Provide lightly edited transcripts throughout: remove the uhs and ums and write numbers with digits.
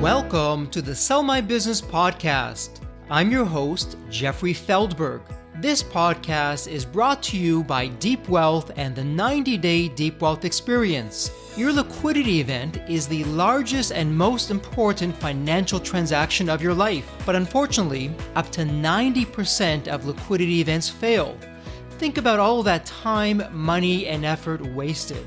Welcome to the Sell My Business podcast. I'm your host, Jeffrey Feldberg. This podcast is brought to you by Deep Wealth and the 90-Day Deep Wealth Experience. Your liquidity event is the largest and most important financial transaction of your life, but unfortunately, up to 90% of liquidity events fail. Think about all that time, money, and effort wasted.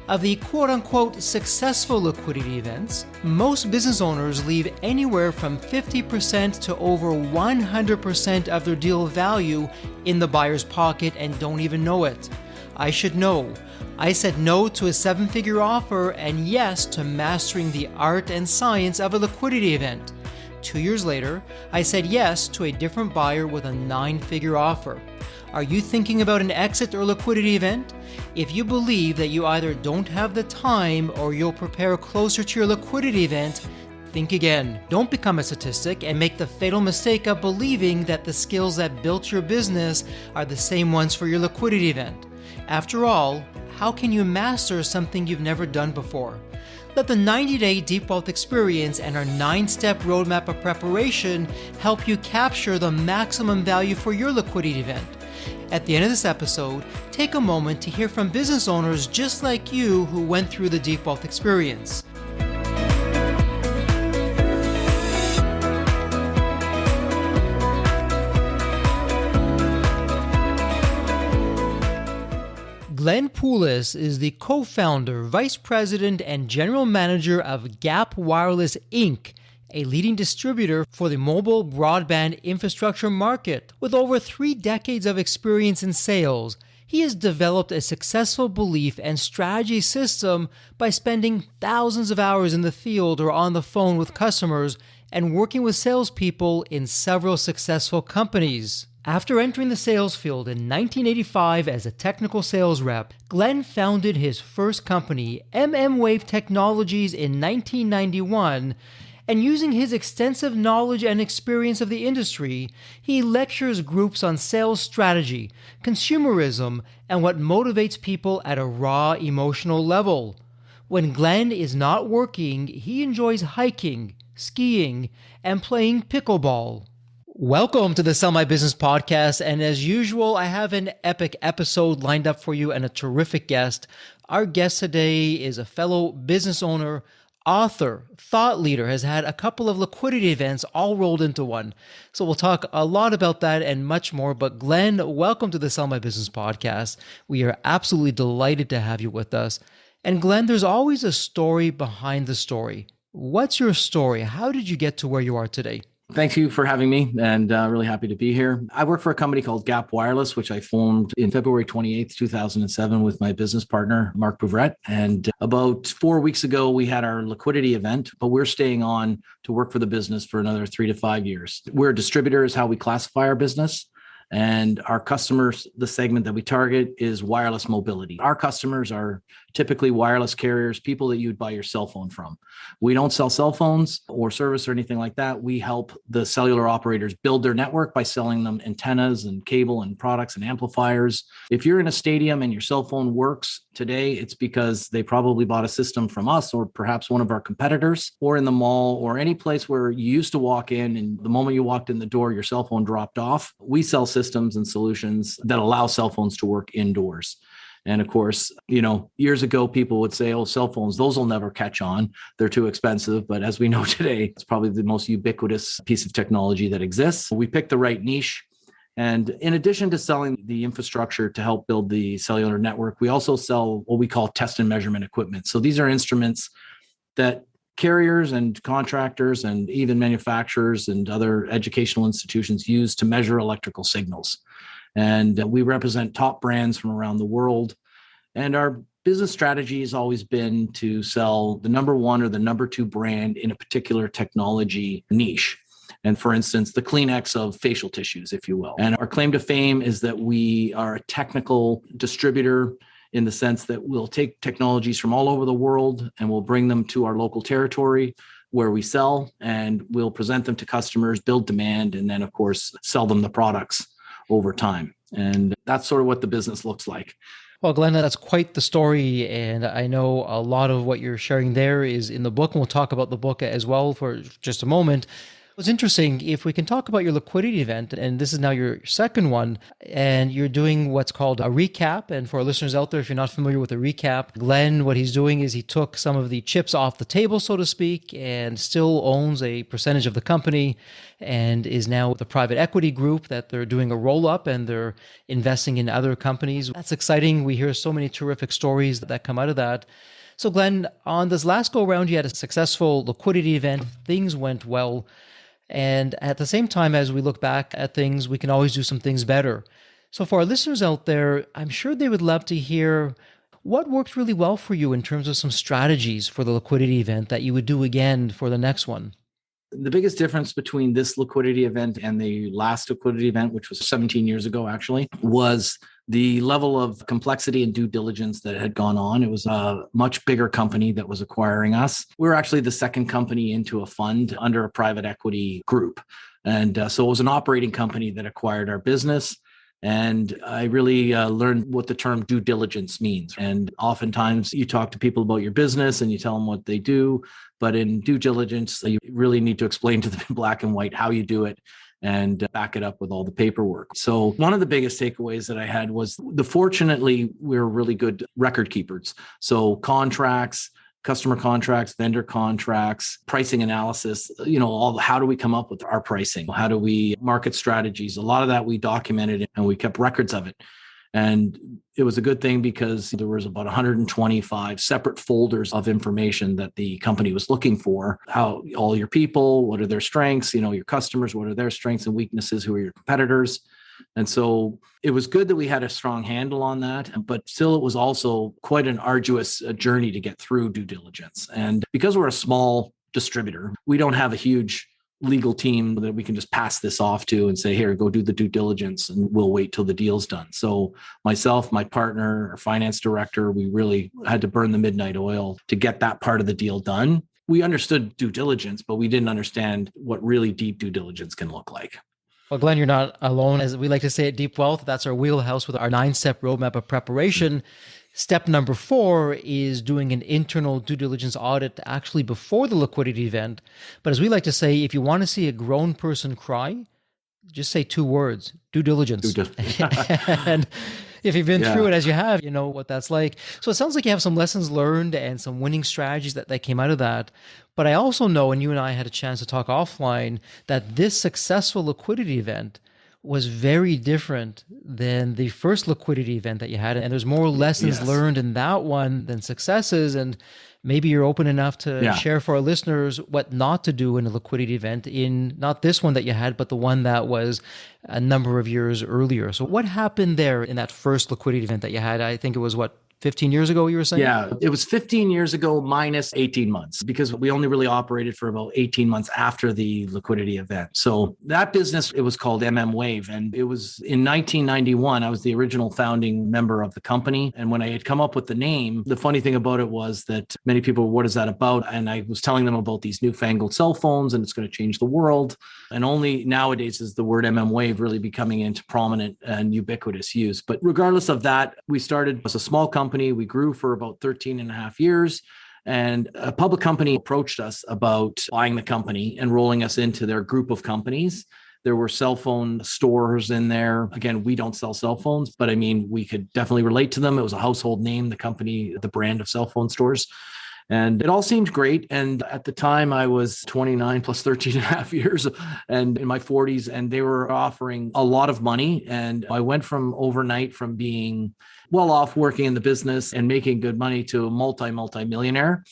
Of the quote-unquote successful liquidity events, most business owners leave anywhere from 50% to over 100% of their deal value in the buyer's pocket and don't even know it. I should know. I said no to a seven-figure offer and yes to mastering the art and science of a liquidity event. 2 years later, I said yes to a different buyer with a nine-figure offer. Are you thinking about an exit or liquidity event? If you believe that you either don't have the time or you'll prepare closer to your liquidity event, think again. Don't become a statistic and make the fatal mistake of believing that the skills that built your business are the same ones for your liquidity event. After all, how can you master something you've never done before? Let the 90-Day Deep Wealth Experience and our 9-step roadmap of preparation help you capture the maximum value for your liquidity event. At the end of this episode, take a moment to hear from business owners just like you who went through the Deep Wealth Experience. Glen Poulis is the co-founder, vice president, and general manager of Gap Wireless Inc., a leading distributor for the mobile broadband infrastructure market. With over 3 decades of experience in sales, he has developed a successful belief and strategy system by spending thousands of hours in the field or on the phone with customers and working with salespeople in several successful companies. After entering the sales field in 1985 as a technical sales rep, Glen founded his first company, mmWave Technologies, in 1991, and using his extensive knowledge and experience of the industry, he lectures groups on sales strategy, consumerism, and what motivates people at a raw emotional level. When Glen is not working, he enjoys hiking, skiing, and playing pickleball. Welcome to the Sell My Business podcast, and as usual, I have an epic episode lined up for you and a terrific guest. Our guest today is a fellow business owner, author, thought leader, has had a couple of liquidity events all rolled into one. So we'll talk a lot about that and much more. But Glen, welcome to the Sell My Business podcast. We are absolutely delighted to have you with us. And Glen, there's always a story behind the story. What's your story? How did you get to where you are today? Thank you for having me, and really happy to be here. I work for a company called Gap Wireless, which I formed in February 28th, 2007 with my business partner, Mark Bouvret. And about 4 weeks ago, we had our liquidity event, but we're staying on to work for the business for another 3 to 5 years. We're a distributor is how we classify our business. And our customers, the segment that we target is wireless mobility. Our customers are typically wireless carriers, people that you'd buy your cell phone from. We don't sell cell phones or service or anything like that. We help the cellular operators build their network by selling them antennas and cable and products and amplifiers. If you're in a stadium and your cell phone works today, it's because they probably bought a system from us or perhaps one of our competitors, or in the mall or any place where you used to walk in and the moment you walked in the door, your cell phone dropped off. We sell systems and solutions that allow cell phones to work indoors. And of course, years ago, people would say, oh, cell phones, those will never catch on. They're too expensive. But as we know today, it's probably the most ubiquitous piece of technology that exists. We picked the right niche. And in addition to selling the infrastructure to help build the cellular network, we also sell what we call test and measurement equipment. So these are instruments that carriers and contractors and even manufacturers and other educational institutions use to measure electrical signals. And we represent top brands from around the world. And our business strategy has always been to sell the number one or the number two brand in a particular technology niche. And for instance, the Kleenex of facial tissues, if you will. And our claim to fame is that we are a technical distributor in the sense that we'll take technologies from all over the world and we'll bring them to our local territory where we sell, and we'll present them to customers, build demand, and then, of course, sell them the products over time. And that's sort of what the business looks like. Well, Glenn, that's quite the story. And I know a lot of what you're sharing there is in the book, and we'll talk about the book as well for just a moment. It's interesting if we can talk about your liquidity event, and this is now your second one, and you're doing what's called a recap. And for our listeners out there, if you're not familiar with a recap, Glenn, what he's doing is he took some of the chips off the table, so to speak, and still owns a percentage of the company and is now with a private equity group that they're doing a roll up and they're investing in other companies. That's exciting. We hear so many terrific stories that come out of that. So Glenn, on this last go round, you had a successful liquidity event. Things went well. And at the same time, as we look back at things, we can always do some things better. So for our listeners out there, I'm sure they would love to hear what worked really well for you in terms of some strategies for the liquidity event that you would do again for the next one. The biggest difference between this liquidity event and the last liquidity event, which was 17 years ago, actually, was the level of complexity and due diligence that had gone on. It was a much bigger company that was acquiring us. We were actually the second company into a fund under a private equity group. And so it was an operating company that acquired our business. And I really learned what the term due diligence means. And oftentimes you talk to people about your business and you tell them what they do. But in due diligence, you really need to explain to them in black and white how you do it and back it up with all the paperwork. So one of the biggest takeaways that I had was fortunately, we're really good record keepers. So contracts, customer contracts, vendor contracts, pricing analysis, how do we come up with our pricing? How do we market strategies? A lot of that we documented and we kept records of it. And it was a good thing because there was about 125 separate folders of information that the company was looking for. How all your people, what are their strengths, your customers, what are their strengths and weaknesses, who are your competitors. And so it was good that we had a strong handle on that, but still it was also quite an arduous journey to get through due diligence. And because we're a small distributor, we don't have a huge legal team that we can just pass this off to and say, here, go do the due diligence and we'll wait till the deal's done. So myself, my partner, our finance director, we really had to burn the midnight oil to get that part of the deal done. We understood due diligence, but we didn't understand what really deep due diligence can look like. Well, Glenn, you're not alone. As we like to say at Deep Wealth, that's our wheelhouse with our 9-step roadmap of preparation. Step number 4 is doing an internal due diligence audit actually before the liquidity event. But as we like to say, if you want to see a grown person cry, just say 2 words, due diligence. And if you've been through it as you have, you know what that's like. So it sounds like you have some lessons learned and some winning strategies that came out of that. But I also know, and you and I had a chance to talk offline, that this successful liquidity event was very different than the first liquidity event that you had. And there's more lessons learned in that one than successes. And maybe you're open enough to share for our listeners what not to do in a liquidity event in not this one that you had, but the one that was a number of years earlier. So what happened there in that first liquidity event that you had? I think it was 15 years ago, you were saying? Yeah, it was 15 years ago minus 18 months because we only really operated for about 18 months after the liquidity event. So that business, it was called mmWave. And it was in 1991, I was the original founding member of the company. And when I had come up with the name, the funny thing about it was that many people, what is that about? And I was telling them about these newfangled cell phones and it's going to change the world. And only nowadays is the word mmWave really becoming into prominent and ubiquitous use. But regardless of that, we started as a small company. We grew for about 13 and a half years. And a public company approached us about buying the company and rolling us into their group of companies. There were cell phone stores in there. Again, we don't sell cell phones, but I mean, we could definitely relate to them. It was a household name, the company, the brand of cell phone stores. And it all seemed great. And at the time I was 29 plus 13 and a half years and in my 40s, and they were offering a lot of money. And I went from overnight from being well off working in the business and making good money to a multi-millionaire.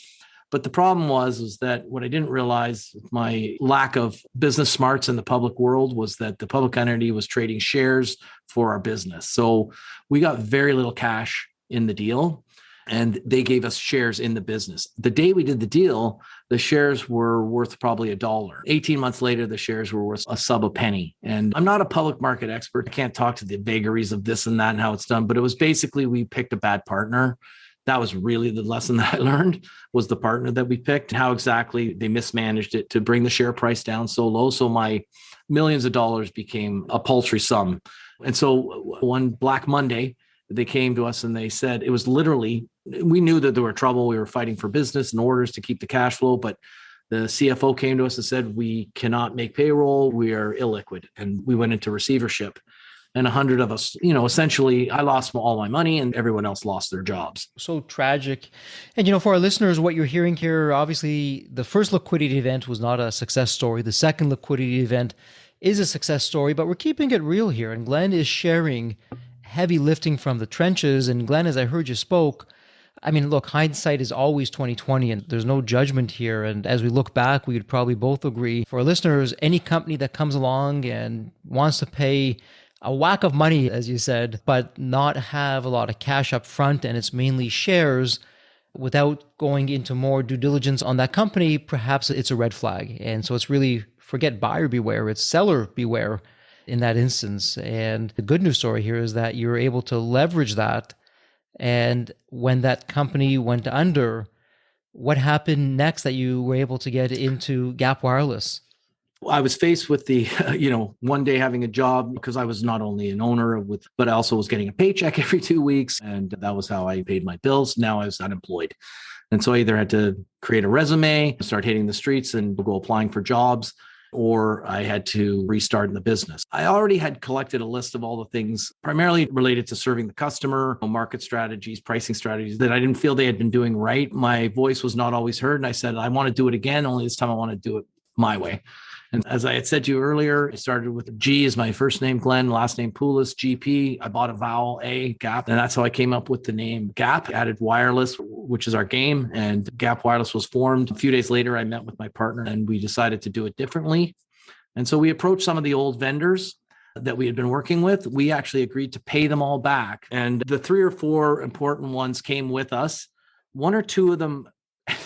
But the problem was that what I didn't realize, my lack of business smarts in the public world, was that the public entity was trading shares for our business. So we got very little cash in the deal. And they gave us shares in the business. The day we did the deal, the shares were worth probably $1. 18 months later, the shares were worth a sub a penny. And I'm not a public market expert. I can't talk to the vagaries of this and that and how it's done. But it was basically we picked a bad partner. That was really the lesson that I learned, was the partner that we picked, how exactly they mismanaged it to bring the share price down so low. So my millions of dollars became a paltry sum. And so one Black Monday, they came to us and they said, it was literally, we knew that there were trouble. We were fighting for business and orders to keep the cash flow, but the CFO came to us and said, we cannot make payroll. We are illiquid. And we went into receivership. And 100 of us, essentially, I lost all my money and everyone else lost their jobs. So tragic. And, for our listeners, what you're hearing here, obviously, the first liquidity event was not a success story. The second liquidity event is a success story, but we're keeping it real here. And Glen is sharing heavy lifting from the trenches. And Glen, as I heard you spoke, look, hindsight is always 2020 and there's no judgment here. And as we look back, we would probably both agree, for our listeners, any company that comes along and wants to pay a whack of money, as you said, but not have a lot of cash up front and it's mainly shares without going into more due diligence on that company, perhaps it's a red flag. And so it's really, forget buyer beware, it's seller beware in that instance. And the good news story here is that you're able to leverage that. And when that company went under, what happened next that you were able to get into Gap Wireless? I was faced with the, one day having a job because I was not only an owner but I also was getting a paycheck every 2 weeks. And that was how I paid my bills. Now I was unemployed. And so I either had to create a resume, start hitting the streets and go applying for jobs, or I had to restart in the business. I already had collected a list of all the things primarily related to serving the customer, market strategies, pricing strategies that I didn't feel they had been doing right. My voice was not always heard. And I said, I want to do it again, only this time I want to do it my way. And as I had said to you earlier, I started with G as my first name, Glen, last name Poulis, GP. I bought a vowel A, Gap. And that's how I came up with the name Gap. Added wireless, which is our game. And Gap Wireless was formed. A few days later, I met with my partner and we decided to do it differently. And so we approached some of the old vendors that we had been working with. We actually agreed to pay them all back. And the 3 or 4 important ones came with us. 1 or 2 of them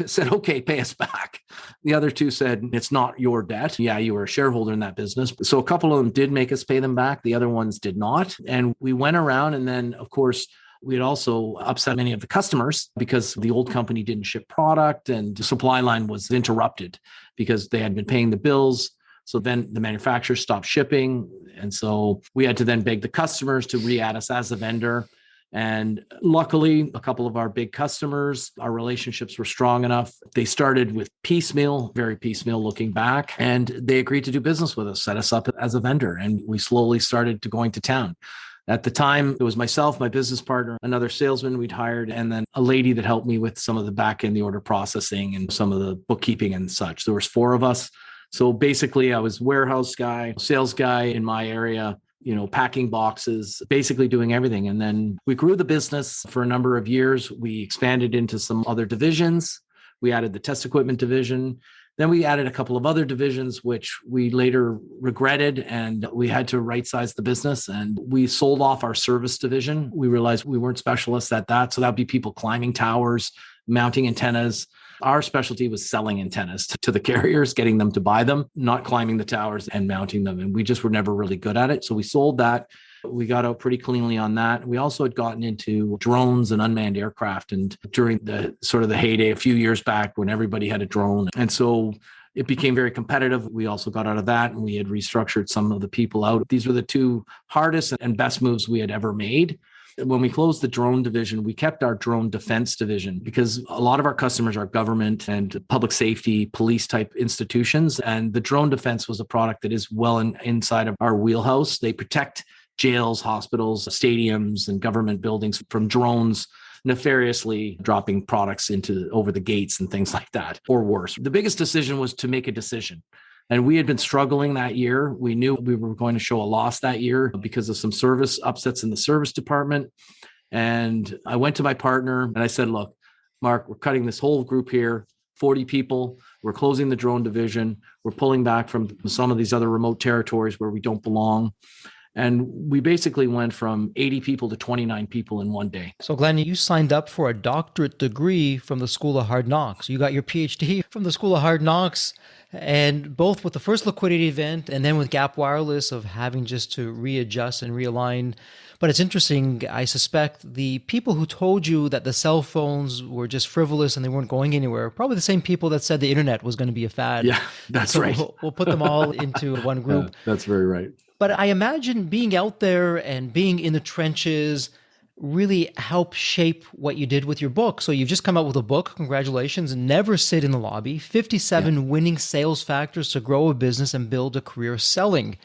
said, okay, pay us back. The other 2 said, it's not your debt. Yeah, you were a shareholder in that business. So a couple of them did make us pay them back. The other ones did not. And we went around and then, of course, we had also upset many of the customers because the old company didn't ship product and the supply line was interrupted because they had been paying the bills. So then the manufacturer stopped shipping. And so we had to then beg the customers to re-add us as a vendor. And luckily, a couple of our big customers, our relationships were strong enough. They started with piecemeal, very piecemeal looking back, and they agreed to do business with us, set us up as a vendor. And we slowly started to going to town. At the time, it was myself, my business partner, another salesman we'd hired, and then a lady that helped me with some of the back end, the order processing and some of the bookkeeping and such. There was 4 of us. So basically, I was warehouse guy, sales guy in my area, packing boxes, basically doing everything. And then we grew the business for a number of years. We expanded into some other divisions. We added the test equipment division. Then we added a couple of other divisions, which we later regretted, and we had to right size the business. And we sold off our service division. We realized we weren't specialists at that. So that'd be people climbing towers, mounting antennas. Our specialty was selling antennas to the carriers, getting them to buy them, not climbing the towers and mounting them. And we just were never really good at it. So we sold that. We got out pretty cleanly on that. We also had gotten into drones and unmanned aircraft. And during the sort of the heyday a few years back when everybody had a drone. And so it became very competitive. We also got out of that and we had restructured some of the people out. These were the 2 hardest and best moves we had ever made. When we closed the drone division, we kept our drone defense division because a lot of our customers are government and public safety, police type institutions. And the drone defense was a product that is well inside of our wheelhouse. They protect jails, hospitals, stadiums, and government buildings from drones nefariously dropping products over the gates and things like that, or worse. The biggest decision was to make a decision. And we had been struggling that year. We knew we were going to show a loss that year because of some service upsets in the service department. And I went to my partner and I said, look, Mark, we're cutting this whole group here, 40 people. We're closing the drone division. We're pulling back from some of these other remote territories where we don't belong. And we basically went from 80 people to 29 people in one day. So Glen, you signed up for a doctorate degree from the School of Hard Knocks. You got your PhD from the School of Hard Knocks. And both with the first liquidity event and then with Gap Wireless of having just to readjust and realign. But it's interesting, I suspect the people who told you that the cell phones were just frivolous and they weren't going anywhere, probably the same people that said the internet was going to be a fad. Yeah, that's so right. We'll put them all into one group. That's very right. But I imagine being out there and being in the trenches, really help shape what you did with your book. So you've just come out with a book. Congratulations. Never Sit in the Lobby, 57 winning sales factors to grow a business and build a career selling.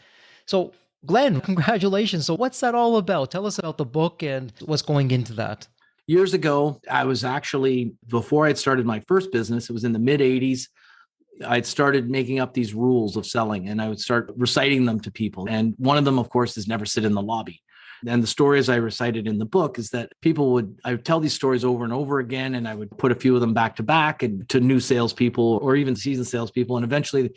So Glen, congratulations. So what's that all about? Tell us about the book and what's going into that. Years ago, I was actually, before I'd started my first business, it was in the mid 80s. I'd started making up these rules of selling and I would start reciting them to people. And one of them, of course, is never sit in the lobby. And the stories I recited in the book is that I would tell these stories over and over again, and I would put a few of them back to back and to new salespeople or even seasoned salespeople. And eventually,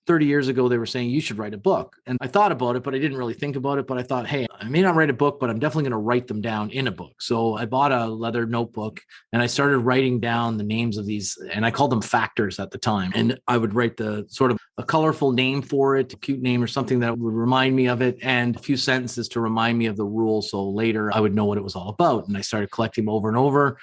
30 years ago, they were saying, you should write a book. And I thought about it, but I didn't really think about it. But I thought, hey, I may not write a book, but I'm definitely going to write them down in a book. So I bought a leather notebook and I started writing down the names of these, and I called them factors at the time. And I would write the sort of a colorful name for it, a cute name or something that would remind me of it, and a few sentences to remind me of the rule. So later I would know what it was all about. And I started collecting them over and over.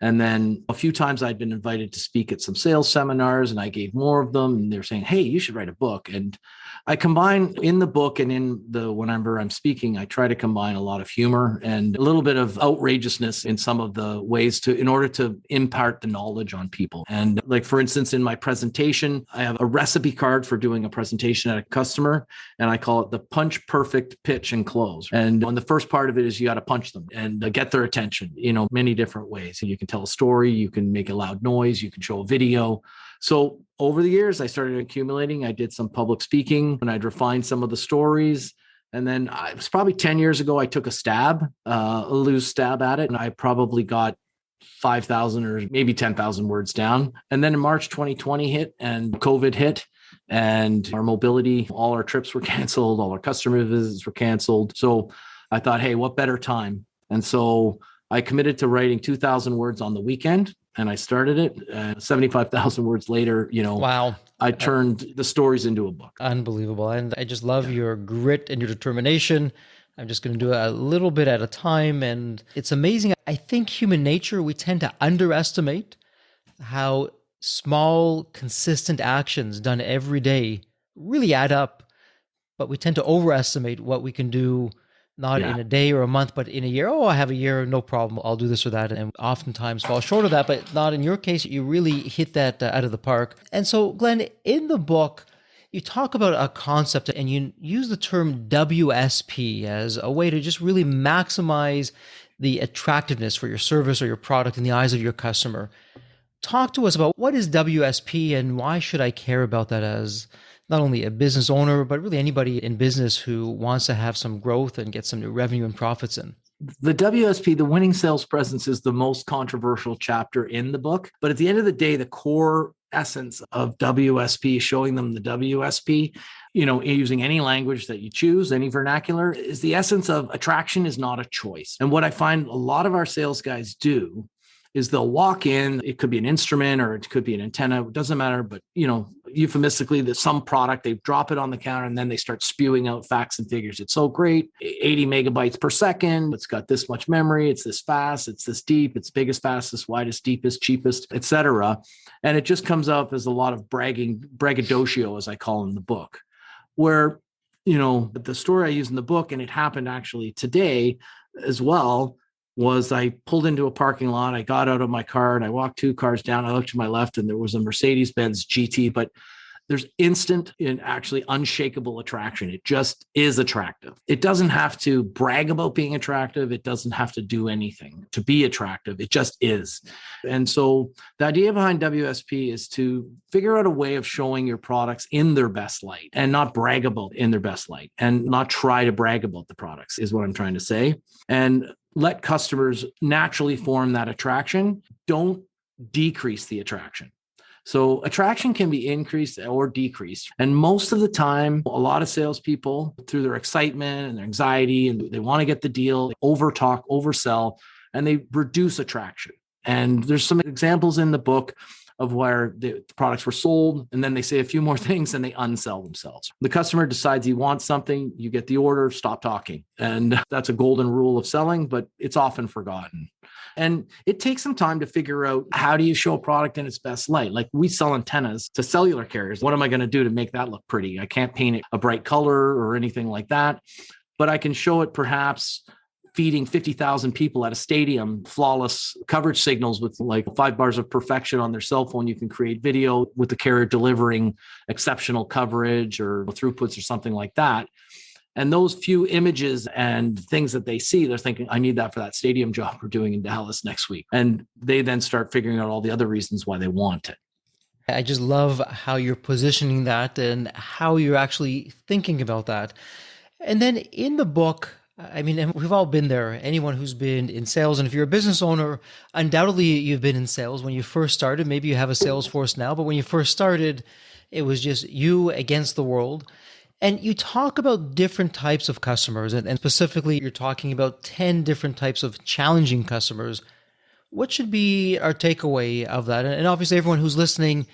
And then a few times I'd been invited to speak at some sales seminars and I gave more of them. And they're saying, hey, you should write a book. And I combine in the book and whenever I'm speaking, I try to combine a lot of humor and a little bit of outrageousness in some of the ways in order to impart the knowledge on people. And like, for instance, in my presentation, I have a recipe card for doing a presentation at a customer, and I call it the punch perfect pitch and close. And on the first part of it is you got to punch them and get their attention, many different ways. And you can tell a story, you can make a loud noise, you can show a video. So over the years, I started accumulating. I did some public speaking and I'd refine some of the stories. And then it was probably 10 years ago, I took a loose stab at it. And I probably got 5,000 or maybe 10,000 words down. And then in March 2020 hit and COVID hit and our mobility, all our trips were canceled, all our customer visits were canceled. So I thought, hey, what better time? And so I committed to writing 2,000 words on the weekend and I started it. 75,000 words later, Wow. I turned the stories into a book. Unbelievable. And I just love your grit and your determination. I'm just going to do it a little bit at a time. And it's amazing. I think human nature, we tend to underestimate how small, consistent actions done every day really add up. But we tend to overestimate what we can do not in a day or a month, but in a year. Oh, I have a year, no problem. I'll do this or that. And oftentimes fall short of that, but not in your case. You really hit that out of the park. And so, Glen, in the book, you talk about a concept and you use the term WSP as a way to just really maximize the attractiveness for your service or your product in the eyes of your customer. Talk to us about what is WSP and why should I care about that as not only a business owner, but really anybody in business who wants to have some growth and get some new revenue and profits in. The WSP, the winning sales presence, is the most controversial chapter in the book. But at the end of the day, the core essence of WSP, showing them the WSP, using any language that you choose, any vernacular, is the essence of attraction is not a choice. And what I find a lot of our sales guys do is they'll walk in, it could be an instrument or it could be an antenna, it doesn't matter, but euphemistically, there's some product, they drop it on the counter and then they start spewing out facts and figures. It's so great, 80 megabytes per second, it's got this much memory, it's this fast, it's this deep, it's biggest, fastest, widest, deepest, cheapest, etc. And it just comes up as a lot of braggadocio, as I call in the book, where, the story I use in the book, and it happened actually today as well, was I pulled into a parking lot. I got out of my car and I walked 2 cars down. I looked to my left and there was a Mercedes-Benz GT, but there's instant and actually unshakable attraction. It just is attractive. It doesn't have to brag about being attractive. It doesn't have to do anything to be attractive. It just is. And so the idea behind WSP is to figure out a way of showing your products in their best light and not brag about in their best light and not try to brag about the products is what I'm trying to say. And let customers naturally form that attraction. Don't decrease the attraction. So attraction can be increased or decreased. And most of the time, a lot of salespeople, through their excitement and their anxiety, and they want to get the deal, they overtalk, oversell, and they reduce attraction. And there's some examples in the book of where the products were sold, and then they say a few more things and they unsell themselves. The customer decides he wants something, you get the order, stop talking. And that's a golden rule of selling, but it's often forgotten. And it takes some time to figure out, how do you show a product in its best light? Like, we sell antennas to cellular carriers. What am I going to do to make that look pretty? I can't paint it a bright color or anything like that, but I can show it perhaps feeding 50,000 people at a stadium flawless coverage signals with like 5 bars of perfection on their cell phone. You can create video with the carrier delivering exceptional coverage or throughputs or something like that. And those few images and things that they see, they're thinking, I need that for that stadium job we're doing in Dallas next week. And they then start figuring out all the other reasons why they want it. I just love how you're positioning that and how you're actually thinking about that. And then in the book, I mean, and we've all been there, anyone who's been in sales. And if you're a business owner, undoubtedly you've been in sales when you first started. Maybe you have a sales force now, but when you first started, it was just you against the world. And you talk about different types of customers, and specifically, you're talking about 10 different types of challenging customers. What should be our takeaway of that? And obviously, everyone who's listening,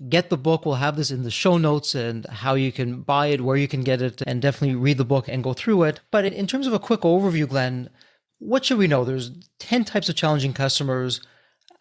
get the book. We'll have this in the show notes and how you can buy it, where you can get it, and definitely read the book and go through it. But in terms of a quick overview, Glenn, what should we know? There's 10 types of challenging customers.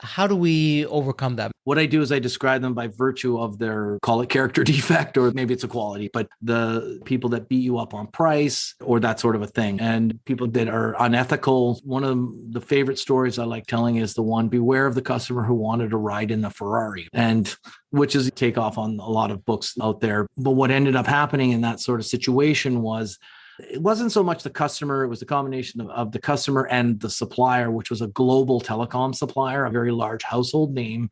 How do we overcome that? What I do is I describe them by virtue of their, call it character defect, or maybe it's a quality, but the people that beat you up on price or that sort of a thing. And people that are unethical. One of the favorite stories I like telling is the one, beware of the customer who wanted to ride in the Ferrari, and which is a takeoff on a lot of books out there. But what ended up happening in that sort of situation was, it wasn't so much the customer, it was the combination of the customer and the supplier, which was a global telecom supplier, a very large household name.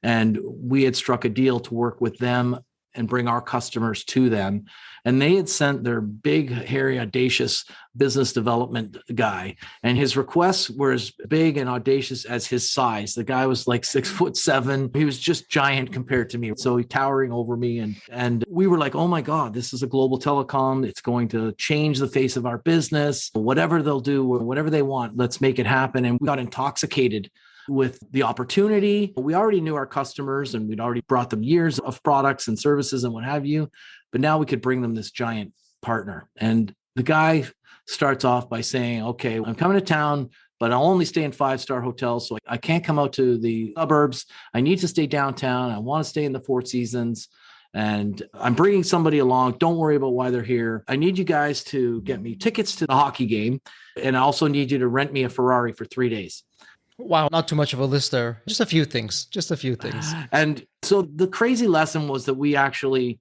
And we had struck a deal to work with them and bring our customers to them. And they had sent their big, hairy, audacious business development guy. And his requests were as big and audacious as his size. The guy was like 6'7". He was just giant compared to me. So he towering over me. And we were like, oh my God, this is a global telecom. It's going to change the face of our business. Whatever they'll do, whatever they want, let's make it happen. And we got intoxicated with the opportunity. We already knew our customers and we'd already brought them years of products and services and what have you. But now we could bring them this giant partner. And the guy starts off by saying, okay, I'm coming to town, but I'll only stay in 5-star hotels. So I can't come out to the suburbs. I need to stay downtown. I want to stay in the Four Seasons. And I'm bringing somebody along. Don't worry about why they're here. I need you guys to get me tickets to the hockey game. And I also need you to rent me a Ferrari for 3 days. Wow, not too much of a list there. Just a few things. And so the crazy lesson was that we actually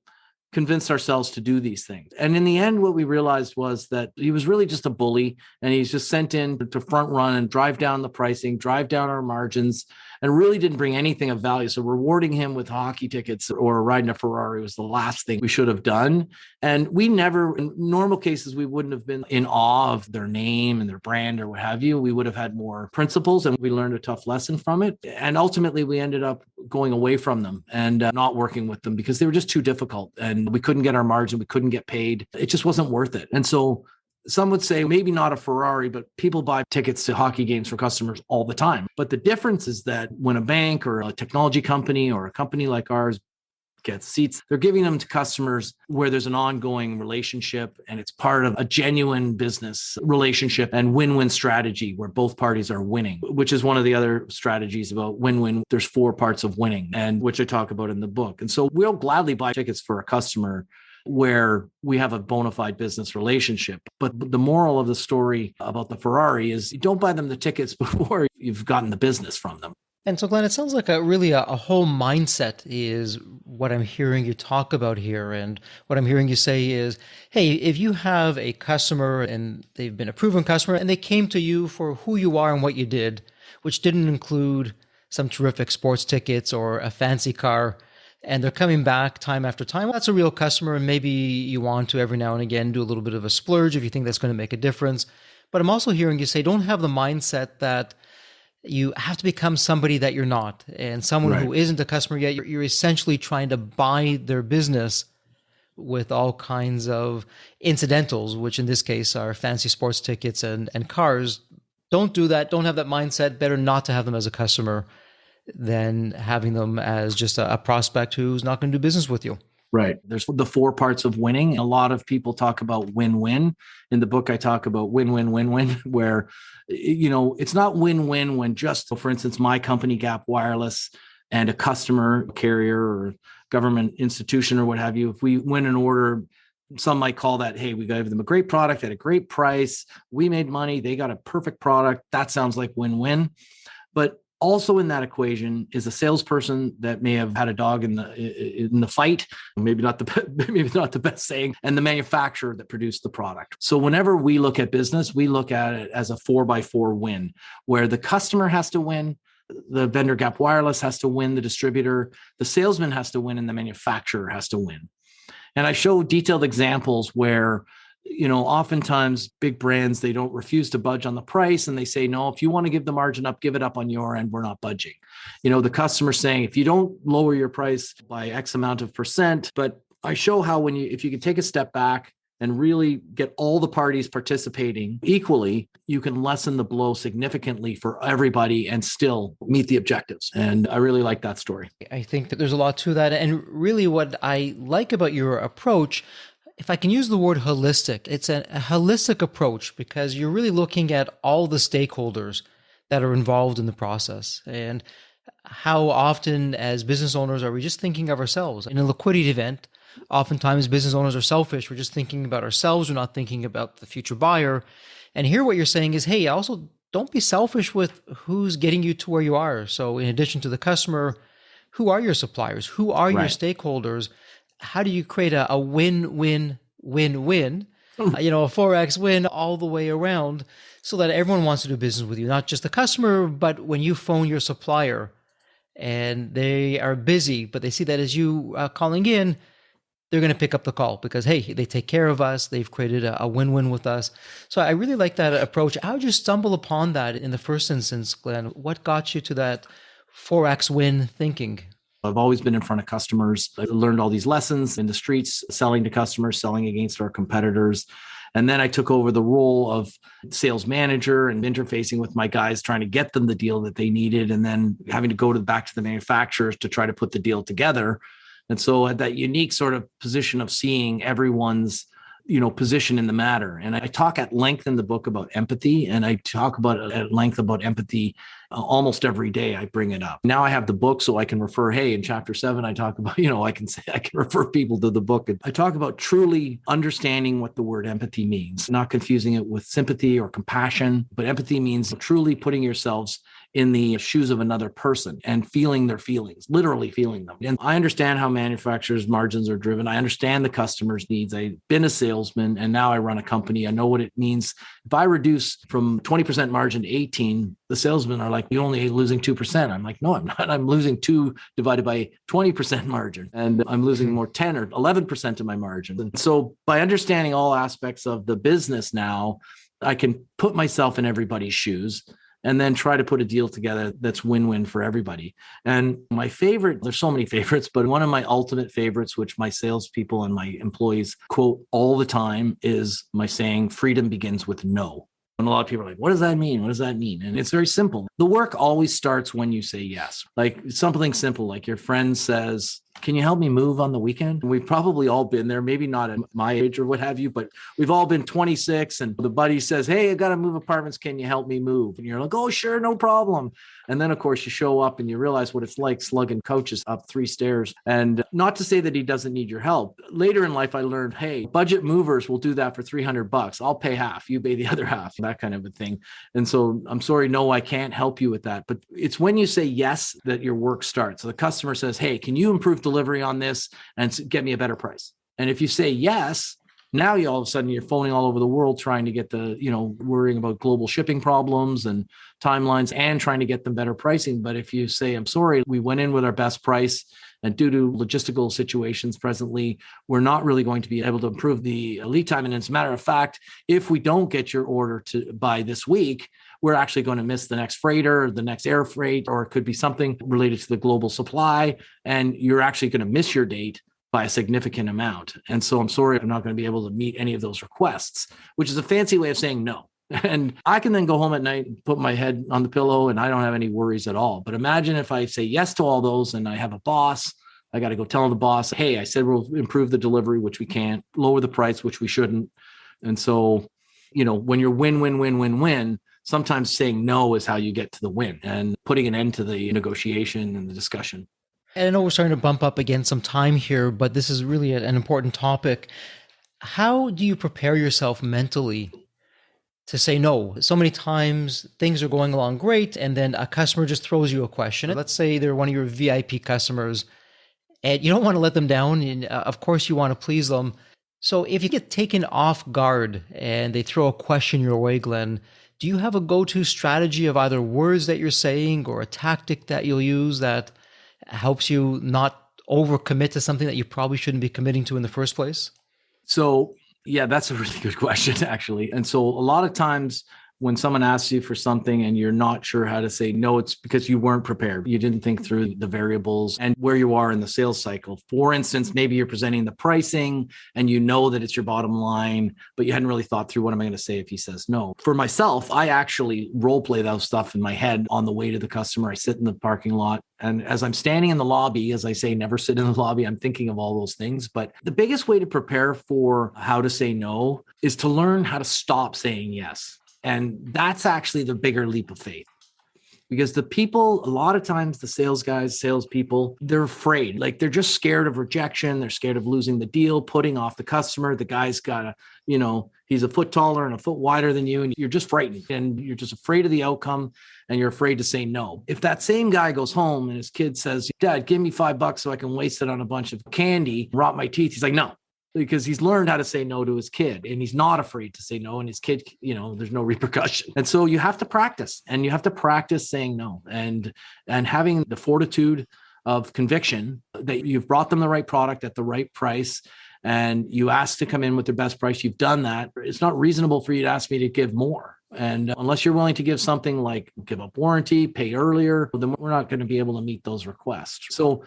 convinced ourselves to do these things. And in the end, what we realized was that he was really just a bully, and he's just sent in to front run and drive down the pricing, drive down our margins, and really didn't bring anything of value. So rewarding him with hockey tickets or riding a Ferrari was the last thing we should have done. And we never, in normal cases, we wouldn't have been in awe of their name and their brand or what have you. We would have had more principles, and we learned a tough lesson from it. And ultimately, we ended up going away from them and not working with them because they were just too difficult, and we couldn't get our margin. We couldn't get paid. It just wasn't worth it. And so some would say maybe not a Ferrari, but people buy tickets to hockey games for customers all the time. But the difference is that when a bank or a technology company or a company like ours gets seats, they're giving them to customers where there's an ongoing relationship and it's part of a genuine business relationship and win-win strategy where both parties are winning, which is one of the other strategies about win-win. There's 4 parts of winning, and which I talk about in the book. And so we'll gladly buy tickets for a customer where we have a bona fide business relationship. But the moral of the story about the Ferrari is you don't buy them the tickets before you've gotten the business from them. And so, Glenn, it sounds like a whole mindset is what I'm hearing you talk about here. And what I'm hearing you say is, hey, if you have a customer and they've been a proven customer and they came to you for who you are and what you did, which didn't include some terrific sports tickets or a fancy car, and they're coming back time after time, that's a real customer. And maybe you want to every now and again do a little bit of a splurge if you think that's going to make a difference. But I'm also hearing you say, don't have the mindset that you have to become somebody that you're not. And someone Right. who isn't a customer yet, you're essentially trying to buy their business with all kinds of incidentals, which in this case are fancy sports tickets and cars. Don't do that. Don't have that mindset. Better not to have them as a customer than having them as just a prospect who's not going to do business with you. Right. There's the 4 parts of winning. A lot of people talk about win-win. In the book, I talk about win-win-win-win, where, it's not win-win when just, for instance, my company, Gap Wireless, and a customer, carrier or government institution or what have you, if we win an order, some might call that, hey, we gave them a great product at a great price. We made money. They got a perfect product. That sounds like win-win. But also in that equation is a salesperson that may have had a dog in the fight, maybe not the best saying, and the manufacturer that produced the product. So whenever we look at business, we look at it as a 4x4 win, where the customer has to win, the vendor Gap Wireless has to win, the distributor, the salesman has to win, and the manufacturer has to win. And I show detailed examples where, oftentimes big brands, they don't refuse to budge on the price. And they say, no, if you want to give the margin up, give it up on your end. We're not budging. The customer saying, if you don't lower your price by X amount of percent. But I show how if you can take a step back and really get all the parties participating equally, you can lessen the blow significantly for everybody and still meet the objectives. And I really like that story. I think that there's a lot to that. And really what I like about your approach, if I can use the word holistic, it's a holistic approach because you're really looking at all the stakeholders that are involved in the process. And how often as business owners are we just thinking of ourselves? In a liquidity event, oftentimes business owners are selfish. We're just thinking about ourselves. We're not thinking about the future buyer. And here what you're saying is, hey, also don't be selfish with who's getting you to where you are. So in addition to the customer, who are your suppliers? Who are your stakeholders? How do you create a win-win-win-win, a 4X win all the way around so that everyone wants to do business with you, not just the customer, but when you phone your supplier and they are busy, but they see that as you calling in, they're going to pick up the call because, hey, they take care of us. They've created a win-win with us. So I really like that approach. How did you stumble upon that in the first instance, Glenn? What got you to that 4X win thinking? I've always been in front of customers. I learned all these lessons in the streets, selling to customers, selling against our competitors. And then I took over the role of sales manager and interfacing with my guys, trying to get them the deal that they needed, and then having to go back to the manufacturers to try to put the deal together. And so I had that unique sort of position of seeing everyone's position in the matter. And I talk at length in the book about empathy, and I talk at length about empathy almost every day. I bring it up. Now I have the book, so I can refer, hey, in chapter 7, I talk about, I can refer people to the book. And I talk about truly understanding what the word empathy means, not confusing it with sympathy or compassion, but empathy means truly putting yourselves in the shoes of another person and feeling their feelings, literally feeling them. And I understand how manufacturers' margins are driven. I understand the customer's needs. I've been a salesman and now I run a company. I know what it means. If I reduce from 20% margin to 18, the salesmen are like, you're only losing 2%. I'm like, no, I'm not. I'm losing 2 divided by 20% margin. And I'm losing more 10 or 11% of my margin. And so by understanding all aspects of the business now, I can put myself in everybody's shoes and then try to put a deal together that's win-win for everybody. And my favorite, there's so many favorites, but one of my ultimate favorites, which my salespeople and my employees quote all the time, is my saying, freedom begins with no. And a lot of people are like, what does that mean? What does that mean? And it's very simple. The work always starts when you say yes. Like something simple, like your friend says, can you help me move on the weekend? And we've probably all been there, maybe not at my age or what have you, but we've all been 26 and the buddy says, hey, I got to move apartments. Can you help me move? And you're like, oh, sure, no problem. And then, of course, you show up and you realize what it's like slugging coaches up 3 stairs. And not to say that he doesn't need your help. Later in life, I learned, hey, budget movers will do that for $300. I'll pay half. You pay the other half, that kind of a thing. And so I'm sorry, no, I can't help you with that. But it's when you say yes that your work starts. So the customer says, hey, can you improve delivery on this and get me a better price? And if you say yes, now you all of a sudden you're phoning all over the world trying to get worrying about global shipping problems and timelines and trying to get them better pricing. But if you say, I'm sorry, we went in with our best price and due to logistical situations presently, we're not really going to be able to improve the lead time. And as a matter of fact, if we don't get your order by this week, we're actually going to miss the next freighter, the next air freight, or it could be something related to the global supply. And you're actually going to miss your date by a significant amount. And so I'm sorry, I'm not going to be able to meet any of those requests, which is a fancy way of saying no. And I can then go home at night and put my head on the pillow and I don't have any worries at all. But imagine if I say yes to all those and I have a boss, I got to go tell the boss, hey, I said we'll improve the delivery, which we can't, lower the price, which we shouldn't. And so, when you're win, sometimes saying no is how you get to the win and putting an end to the negotiation and the discussion. And I know we're starting to bump up against some time here, but this is really an important topic. How do you prepare yourself mentally to say no? So many times things are going along great, and then a customer just throws you a question. Let's say they're one of your VIP customers, and you don't want to let them down. And of course, you want to please them. So if you get taken off guard and they throw a question your way, Glenn, do you have a go-to strategy of either words that you're saying or a tactic that you'll use that helps you not overcommit to something that you probably shouldn't be committing to in the first place? So, yeah, that's a really good question, actually. And so, a lot of times when someone asks you for something and you're not sure how to say no, it's because you weren't prepared. You didn't think through the variables and where you are in the sales cycle. For instance, maybe you're presenting the pricing and you know that it's your bottom line, but you hadn't really thought through what am I going to say if he says no. For myself, I actually role play those stuff in my head on the way to the customer. I sit in the parking lot. And as I'm standing in the lobby, as I say, never sit in the lobby, I'm thinking of all those things. But the biggest way to prepare for how to say no is to learn how to stop saying yes. And that's actually the bigger leap of faith. Because the people, a lot of times the sales guys, salespeople, they're afraid. Like they're just scared of rejection. They're scared of losing the deal, putting off the customer. The guy's got he's a foot taller and a foot wider than you. And you're just frightened and you're just afraid of the outcome and you're afraid to say no. If that same guy goes home and his kid says, Dad, give me $5 so I can waste it on a bunch of candy, rot my teeth. He's like, no. Because he's learned how to say no to his kid and he's not afraid to say no. And his kid, there's no repercussion. And so you have to practice saying no and having the fortitude of conviction that you've brought them the right product at the right price. And you ask to come in with the best price. You've done that. It's not reasonable for you to ask me to give more. And unless you're willing to give something like give up warranty, pay earlier, then we're not going to be able to meet those requests. So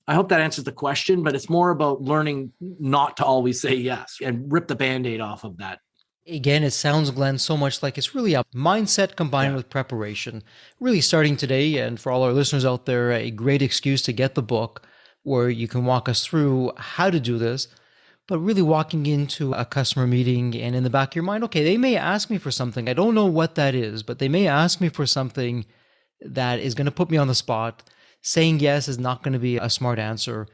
I hope that answers the question, but it's more about learning not to always say yes and rip the Band-Aid off of that. Again, it sounds, Glenn, so much like it's really a mindset combined with preparation. Really starting today, and for all our listeners out there, a great excuse to get the book where you can walk us through how to do this, but really walking into a customer meeting and in the back of your mind, okay, they may ask me for something. I don't know what that is, but they may ask me for something that is going to put me on the spot. Saying yes is not going to be a smart answer.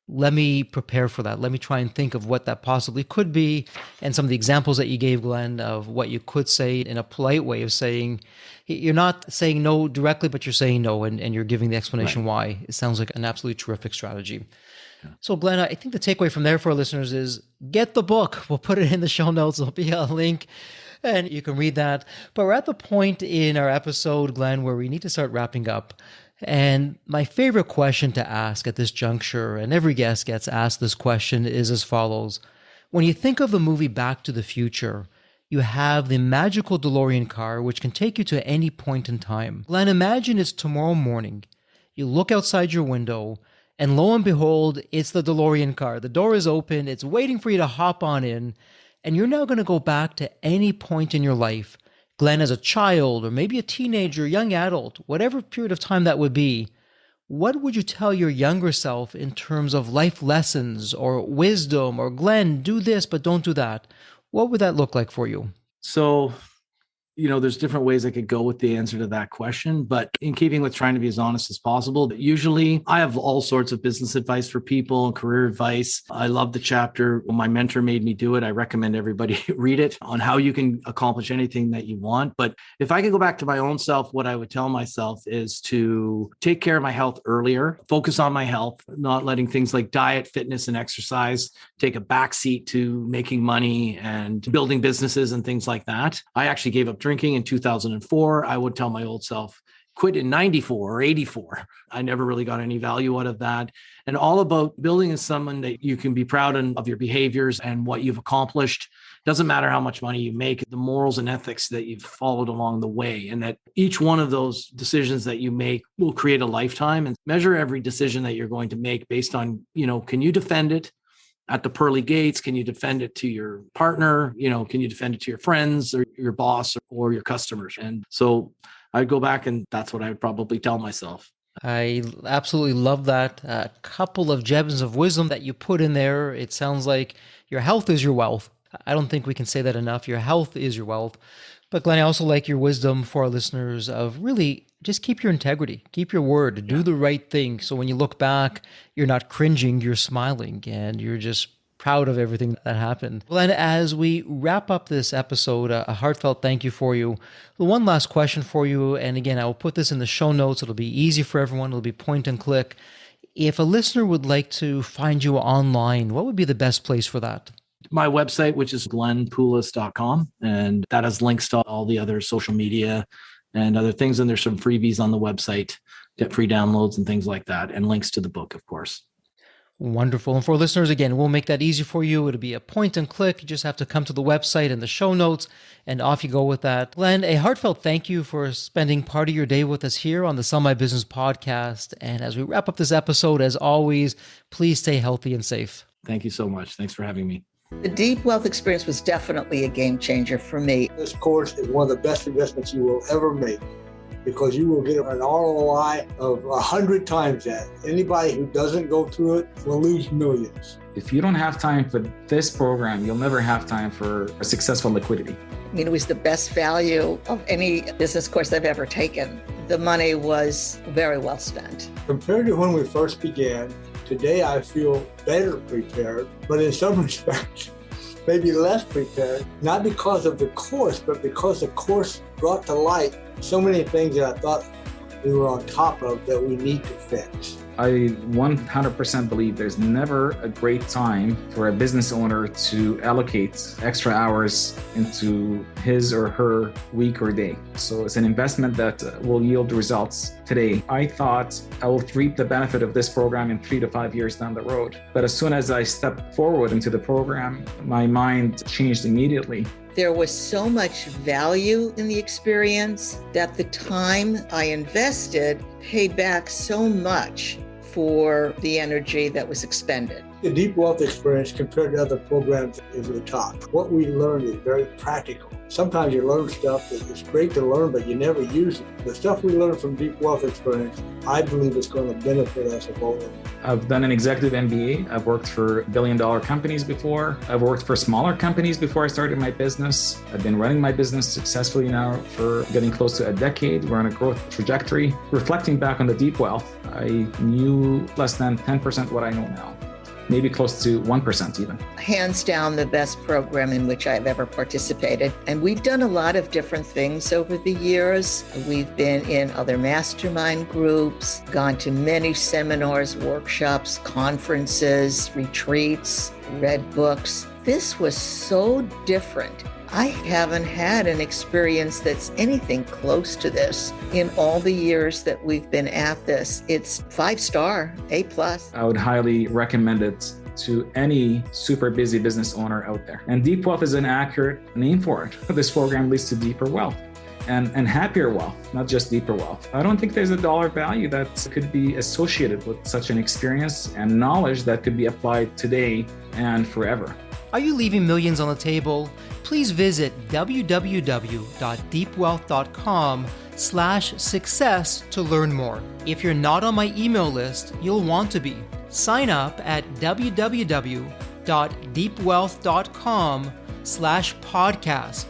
Let me prepare for that. Let me try and think of what that possibly could be. And some of the examples that you gave, Glenn, of what you could say in a polite way of saying, you're not saying no directly, but you're saying no and you're giving the explanation why. It sounds like an absolutely terrific strategy. Yeah. So Glenn, I think the takeaway from there for our listeners is get the book. We'll put it in the show notes. There'll be a link and you can read that. But we're at the point in our episode, Glenn, where we need to start wrapping up. And my favorite question to ask at this juncture, and every guest gets asked this question, is as follows. When you think of the movie Back to the Future, you have the magical DeLorean car, which can take you to any point in time. Glenn, imagine it's tomorrow morning. You look outside your window, and lo and behold, it's the DeLorean car. The door is open. It's waiting for you to hop on in. And you're now going to go back to any point in your life. Glenn, as a child, or maybe a teenager, young adult, whatever period of time that would be, what would you tell your younger self in terms of life lessons or wisdom or Glenn, do this, but don't do that? What would that look like for you? So, there's different ways I could go with the answer to that question, but in keeping with trying to be as honest as possible, usually I have all sorts of business advice for people and career advice. I love the chapter. My mentor made me do it. I recommend everybody read it on how you can accomplish anything that you want. But if I could go back to my own self, what I would tell myself is to take care of my health earlier, focus on my health, not letting things like diet, fitness, and exercise take a backseat to making money and building businesses and things like that. I actually gave up drinking in 2004. I would tell my old self, quit in 94 or 84. I never really got any value out of that. And all about building as someone that you can be proud of your behaviors and what you've accomplished. Doesn't matter how much money you make, the morals and ethics that you've followed along the way, and that each one of those decisions that you make will create a lifetime, and measure every decision that you're going to make based on, can you defend it at the pearly gates? Can you defend it to your partner? Can you defend it to your friends or your boss or your customers? And so I'd go back and that's what I would probably tell myself. I absolutely love that. A couple of gems of wisdom that you put in there. It sounds like your health is your wealth. I don't think we can say that enough. Your health is your wealth. But Glenn, I also like your wisdom for our listeners of really just keep your integrity, keep your word, do the right thing. So when you look back, you're not cringing, you're smiling, and you're just proud of everything that happened. Well, and as we wrap up this episode, a heartfelt thank you for you. One last question for you. And again, I will put this in the show notes. It'll be easy for everyone. It'll be point and click. If a listener would like to find you online, what would be the best place for that? My website, which is glenpoulis.com, and that has links to all the other social media and other things. And there's some freebies on the website, get free downloads and things like that, and links to the book, of course. Wonderful. And for listeners, again, we'll make that easy for you. It'll be a point and click. You just have to come to the website and the show notes, and off you go with that. Glen, a heartfelt thank you for spending part of your day with us here on the Sell My Business podcast. And as we wrap up this episode, as always, please stay healthy and safe. Thank you so much. Thanks for having me. The Deep Wealth experience was definitely a game changer for me. This course is one of the best investments you will ever make, because you will get an ROI of 100 times that. Anybody who doesn't go through it will lose millions. If you don't have time for this program, you'll never have time for a successful liquidity. I mean, it was the best value of any business course I've ever taken. The money was very well spent. Compared to when we first began, today I feel better prepared, but in some respects, maybe less prepared, not because of the course, but because the course brought to light so many things that I thought we were on top of that we need to fix. I 100% believe there's never a great time for a business owner to allocate extra hours into his or her week or day. So it's an investment that will yield results today. I thought I will reap the benefit of this program in 3 to 5 years down the road. But as soon as I stepped forward into the program, my mind changed immediately. There was so much value in the experience that the time I invested paid back so much for the energy that was expended. The Deep Wealth experience compared to other programs is the top. What we learned is very practical. Sometimes you learn stuff that is great to learn, but you never use it. The stuff we learned from Deep Wealth experience, I believe is going to benefit us both. I've done an executive MBA. I've worked for billion-dollar companies before. I've worked for smaller companies before I started my business. I've been running my business successfully now for getting close to a decade. We're on a growth trajectory. Reflecting back on the Deep Wealth, I knew less than 10% what I know now. Maybe close to 1% even. Hands down, the best program in which I've ever participated. And we've done a lot of different things over the years. We've been in other mastermind groups, gone to many seminars, workshops, conferences, retreats, read books. This was so different. I haven't had an experience that's anything close to this in all the years that we've been at this. It's 5-star, A+. I would highly recommend it to any super busy business owner out there. And Deep Wealth is an accurate name for it. This program leads to deeper wealth and happier wealth, not just deeper wealth. I don't think there's a dollar value that could be associated with such an experience and knowledge that could be applied today and forever. Are you leaving millions on the table? Please visit www.deepwealth.com/success to learn more. If you're not on my email list, you'll want to be. Sign up at www.deepwealth.com/podcast.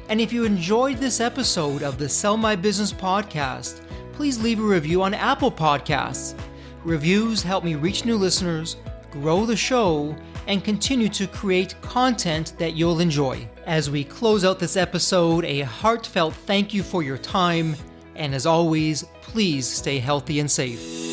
And if you enjoyed this episode of the Sell My Business podcast, please leave a review on Apple Podcasts. Reviews help me reach new listeners, grow the show, and continue to create content that you'll enjoy. As we close out this episode, a heartfelt thank you for your time, and as always, please stay healthy and safe.